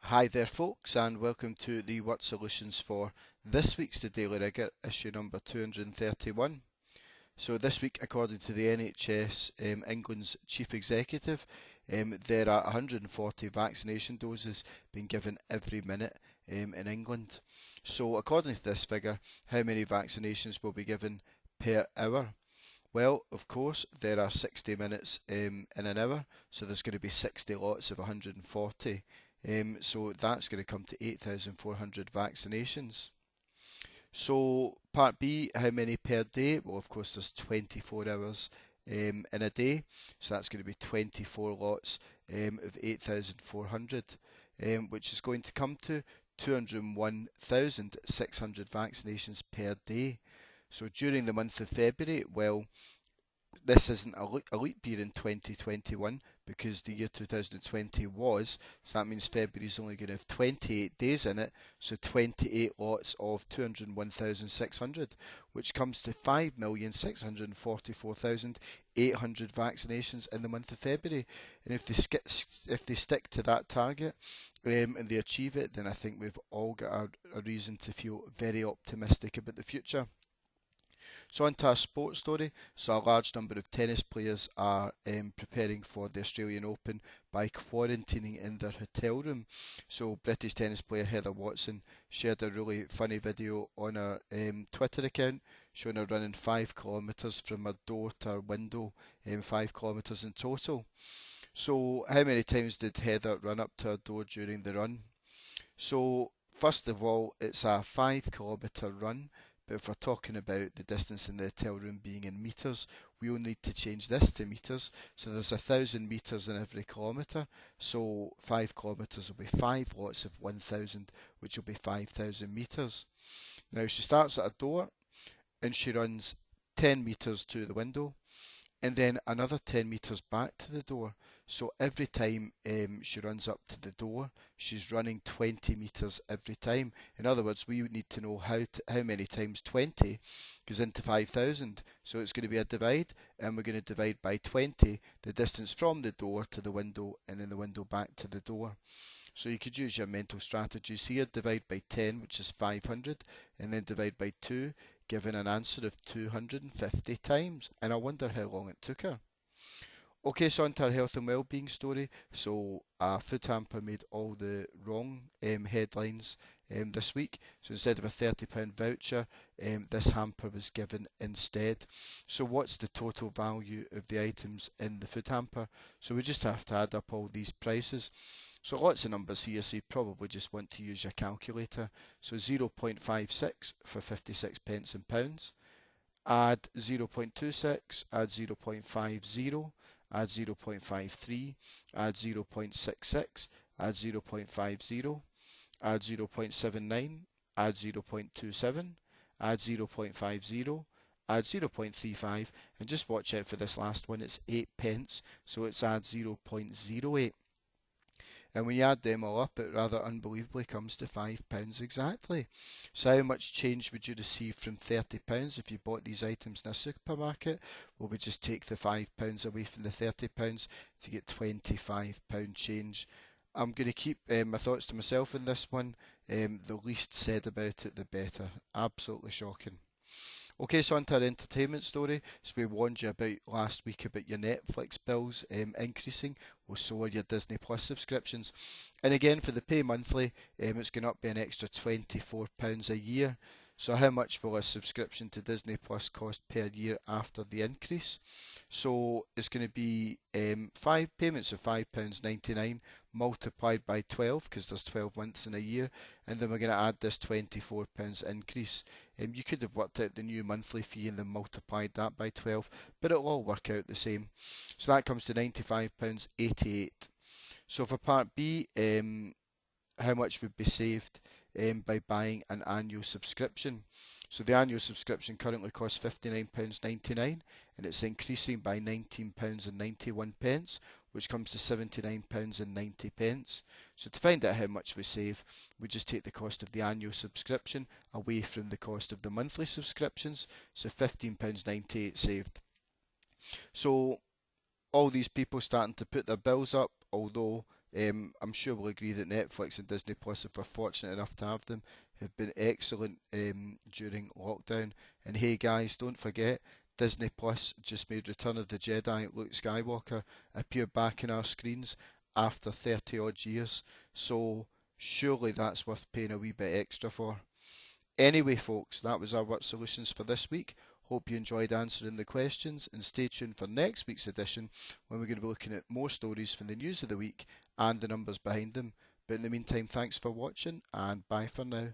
Hi there folks, and welcome to the Word Solutions for this week's The Daily Rigour, issue number 231. So this week, according to the NHS, England's chief executive, there are 140 vaccination doses being given every minute in England. So according to this figure, how many vaccinations will be given per hour? Well, of course, there are 60 minutes in an hour, so there's going to be 60 lots of 140. So that's going to come to 8,400 vaccinations. So part B, how many per day? Well, of course, there's 24 hours in a day, so that's going to be 24 lots of 8,400, which is going to come to 201,600 vaccinations per day. So during the month of February, well, this isn't a leap year in 2021 because the year 2020 was, so that means February's only going to have 28 days in it, so 28 lots of 201,600, which comes to 5,644,800 vaccinations in the month of February. And if they stick to that target and they achieve it, then I think we've all got a reason to feel very optimistic about the future. So on to our sports story. So a large number of tennis players are preparing for the Australian Open by quarantining in their hotel room. So British tennis player Heather Watson shared a really funny video on her Twitter account showing her running 5 kilometres from her door to her window, 5 kilometres in total. So how many times did Heather run up to her door during the run? So first of all, it's a 5 kilometre run. But if we're talking about the distance in the hotel room being in metres, we'll need to change this to metres. So there's 1,000 metres in every kilometre. So 5 kilometres will be 5 lots of 1,000, which will be 5,000 metres. Now she starts at a door and she runs 10 metres to the window and then another 10 metres back to the door. So every time she runs up to the door, she's running 20 metres every time. In other words, we would need to know how many times 20 goes into 5,000. So it's going to be a divide, and we're going to divide by 20 the distance from the door to the window, and then the window back to the door. So you could use your mental strategies here, divide by 10, which is 500, and then divide by 2, giving an answer of 250 times. And I wonder how long it took her. Okay, so on to our health and wellbeing story. So a food hamper made all the wrong headlines this week. So instead of a £30 voucher, this hamper was given instead. So what's the total value of the items in the food hamper? So we just have to add up all these prices. So lots of numbers here, so you probably just want to use your calculator. So 0.56 for 56 pence in pounds. Add 0.26, add 0.50, add 0.53, add 0.66, add 0.50, add 0.79, add 0.27, add 0.50, add 0.35, and just watch out for this last one, it's 8 pence, so it's add 0.08. And when you add them all up, it rather unbelievably comes to £5 exactly. So how much change would you receive from £30 if you bought these items in a supermarket? Well, we just take the £5 away from the £30 to get £25 change. I'm going to keep my thoughts to myself in this one. The least said about it, the better. Absolutely shocking. Okay, so on to our entertainment story. So we warned you about last week about your Netflix bills increasing. Well, so are your Disney Plus subscriptions. And again, for the pay monthly, it's going up by an extra £24 a year. So how much will a subscription to Disney Plus cost per year after the increase? So it's going to be 5 payments of £5.99 multiplied by 12 because there's 12 months in a year, and then we're going to add this £24 increase. You could have worked out the new monthly fee and then multiplied that by 12, but it'll all work out the same. So that comes to £95.88. So for part B, how much would be saved by buying an annual subscription? So the annual subscription currently costs £59.99 and it's increasing by £19.91, which comes to £79.90. So to find out how much we save, we just take the cost of the annual subscription away from the cost of the monthly subscriptions, so £15.98 saved. So all these people starting to put their bills up, although I'm sure we'll agree that Netflix and Disney Plus, if we're fortunate enough to have them, have been excellent during lockdown. And hey guys, don't forget, Disney Plus just made Return of the Jedi Luke Skywalker appear back in our screens after 30 odd years. So surely that's worth paying a wee bit extra for. Anyway, folks, that was our What Solutions for this week. Hope you enjoyed answering the questions, and stay tuned for next week's edition when we're going to be looking at more stories from the news of the week and the numbers behind them. But in the meantime, thanks for watching and bye for now.